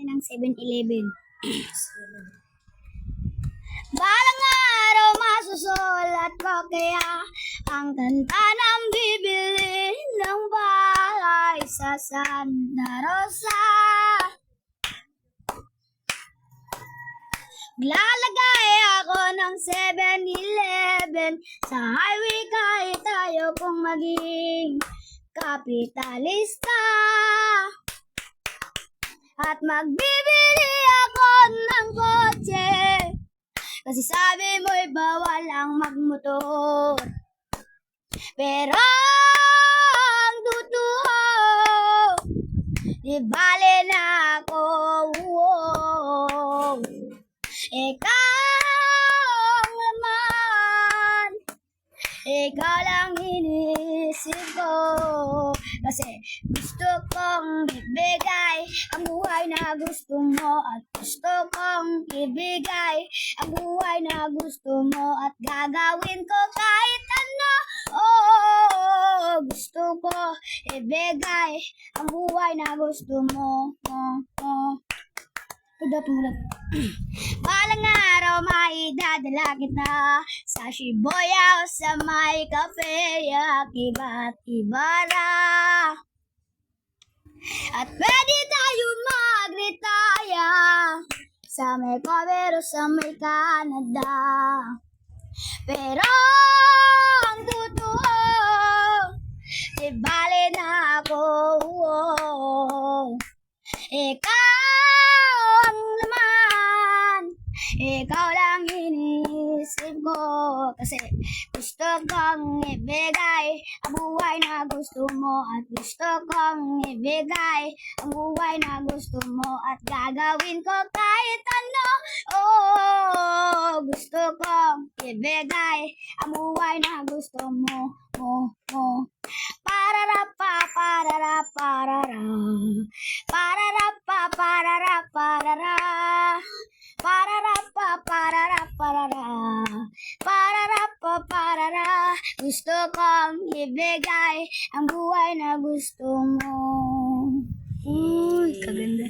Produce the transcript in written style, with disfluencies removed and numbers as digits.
ng 7-Eleven. Balang araw masusulat ko kaya ang kanta ng bibili ng bahay sa Santa Rosa. Lalagay ako ng 7-Eleven sa highway kahit tayo kung maging kapitalista. At magbibili ako ng kotse kasi sabi mo'y bawal ang magmotor. Pero ang totoo, di bale na ako. Ikaw naman, ikaw lang iniisip ko. Kasi gusto kong ibigay ang buhay na gusto mo. At gusto kong ibigay ang buhay na gusto mo. At gagawin ko kahit ano. Oh, gusto ko ibigay ang buhay na gusto mo. Balang araw maidadala kita sa Shibuya o sa may cafe Akibat Ibara. At pwede tayo mag-retire sa may Cover o sa may Canada. Pero ang totoo, di bale na ako. Ikaw lang iniisip ko. Kasi gusto kong ibigay ang buhay na gusto mo. At gusto kong ibigay ang buhay na gusto mo. At gagawin ko kahit ano. Oh, gusto kong ibigay ang buhay na gusto mo. Pararapa, parara, parara. Pararapa, parara, parara. Pararapa, parara, parara. Pararapa, parara. Gusto kong ibigay ang buhay na gusto mo. Uy, kaganda.